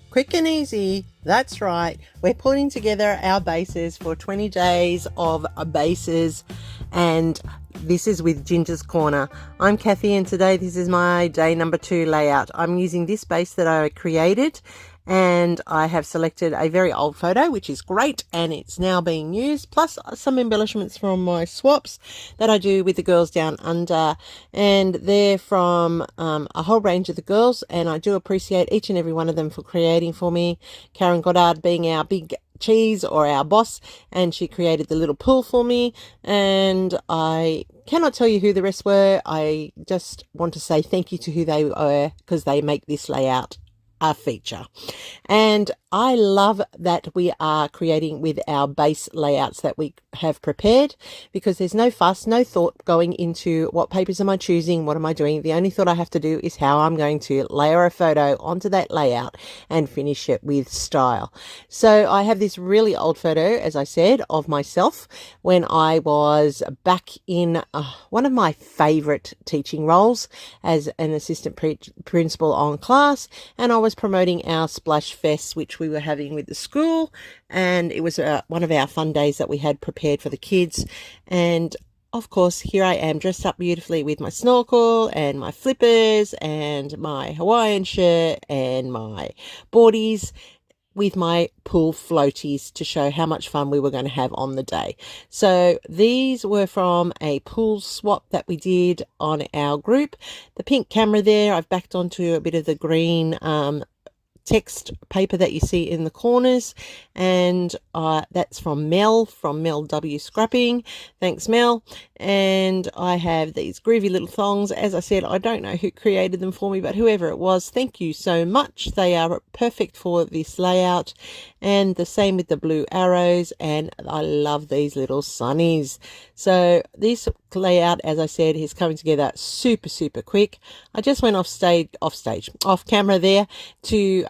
Quick and easy, that's right. We're putting together our bases for 20 days of bases, and this is with Ginger's Corner. I'm Kathy, and today this is my day number 2 layout. I'm using this base that I created, and I have selected a very old photo, which is great, and it's now being used, plus some embellishments from my swaps that I do with the girls down under, and they're from a whole range of the girls, and I do appreciate each and every one of them for creating for me. Karen Goddard being our big cheese or our boss, and she created the little pool for me, and I cannot tell you who the rest were. I just want to say thank you to who they were, because they make this layout a feature. And I love that we are creating with our base layouts that we have prepared, because there's no fuss, no thought going into what papers am I choosing, what am I doing. The only thought I have to do is how I'm going to layer a photo onto that layout and finish it with style. So I have this really old photo, as I said, of myself when I was back in one of my favorite teaching roles as an assistant principal on class, and I was promoting our Splash Fest, which we were having with the school, and it was one of our fun days that we had prepared for the kids. And of course, here I am dressed up beautifully with my snorkel and my flippers and my Hawaiian shirt and my boardies, with my pool floaties to show how much fun we were going to have on the day. So these were from a pool swap that we did on our group. The pink camera there, I've backed onto a bit of the green text paper that you see in the corners, and that's from Mel W Scrapping. Thanks, Mel. And I have these groovy little thongs. As I said, I don't know who created them for me, but whoever it was, thank you so much. They are perfect for this layout, and the same with the blue arrows, and I love these little sunnies. So this layout, as I said, is coming together super quick. I just went off camera there to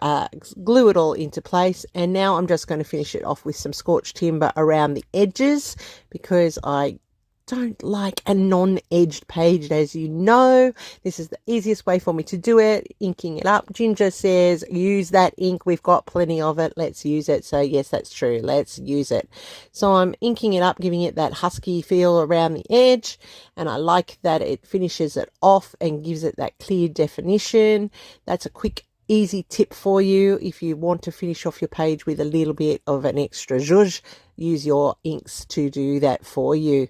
glue it all into place, and now I'm just going to finish it off with some scorched timber around the edges, because I don't like a non-edged page, as you know. This is the easiest way for me to do it, inking it up. Ginger says use that ink, we've got plenty of it, let's use it. So yes, that's true, let's use it. So I'm inking it up, giving it that husky feel around the edge, and I like that it finishes it off and gives it that clear definition. That's a quick easy tip for you if you want to finish off your page with a little bit of an extra zhuzh. Use your inks to do that for you.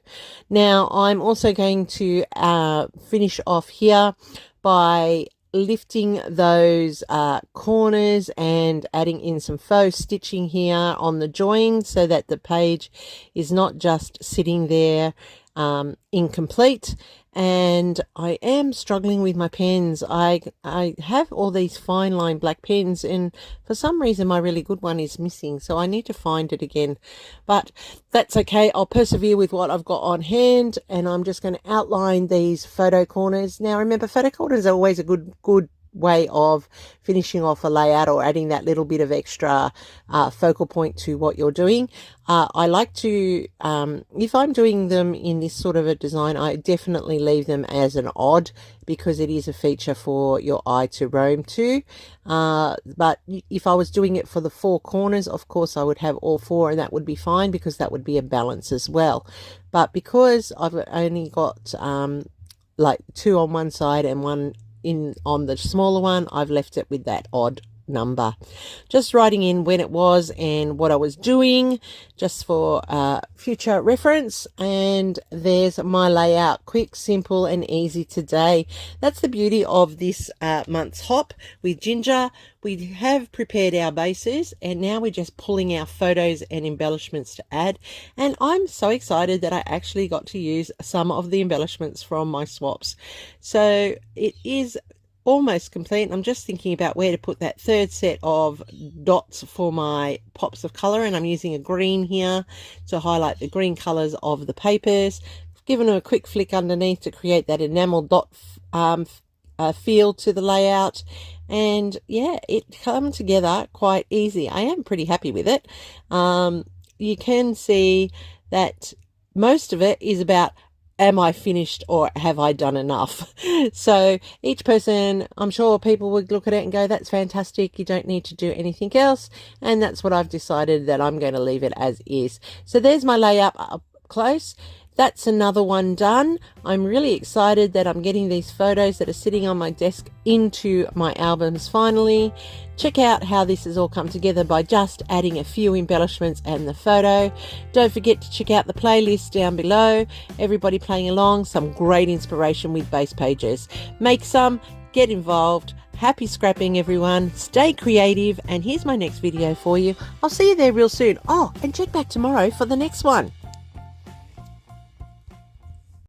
Now I'm also going to finish off here by lifting those corners and adding in some faux stitching here on the join, so that the page is not just sitting there incomplete. And I am struggling with my pens. I have all these fine line black pens, and for some reason my really good one is missing, so I need to find it again, but that's okay. I'll persevere with what I've got on hand, and I'm just going to outline these photo corners. Now remember, photo corners are always a good way of finishing off a layout or adding that little bit of extra focal point to what you're doing. I like to, if I'm doing them in this sort of a design, I definitely leave them as an odd, because it is a feature for your eye to roam to. But if I was doing it for the 4 corners, of course I would have all 4, and that would be fine, because that would be a balance as well. But because I've only got like 2 on one side and 1 on the smaller one, I've left it with that odd number. Just writing in when it was and what I was doing, just for future reference. And there's my layout, quick, simple and easy today. That's the beauty of this month's hop with Ginger. We have prepared our bases, and now we're just pulling our photos and embellishments to add. And I'm so excited that I actually got to use some of the embellishments from my swaps. So it is almost complete. I'm just thinking about where to put that third set of dots for my pops of color, and I'm using a green here to highlight the green colors of the papers. Given them a quick flick underneath to create that enamel dot feel to the layout, and yeah, it come together quite easy. I am pretty happy with it. You can see that most of it is about am I finished or have I done enough? So each person, I'm sure people would look at it and go, that's fantastic, you don't need to do anything else. And that's what I've decided, that I'm going to leave it as is. So there's my layout up close. That's another one done. I'm really excited that I'm getting these photos that are sitting on my desk into my albums finally. Check out how this has all come together by just adding a few embellishments and the photo. Don't forget to check out the playlist down below. Everybody playing along, some great inspiration with base pages. Make some, get involved. Happy scrapping, everyone. Stay creative, and here's my next video for you. I'll see you there real soon. Oh, and check back tomorrow for the next one.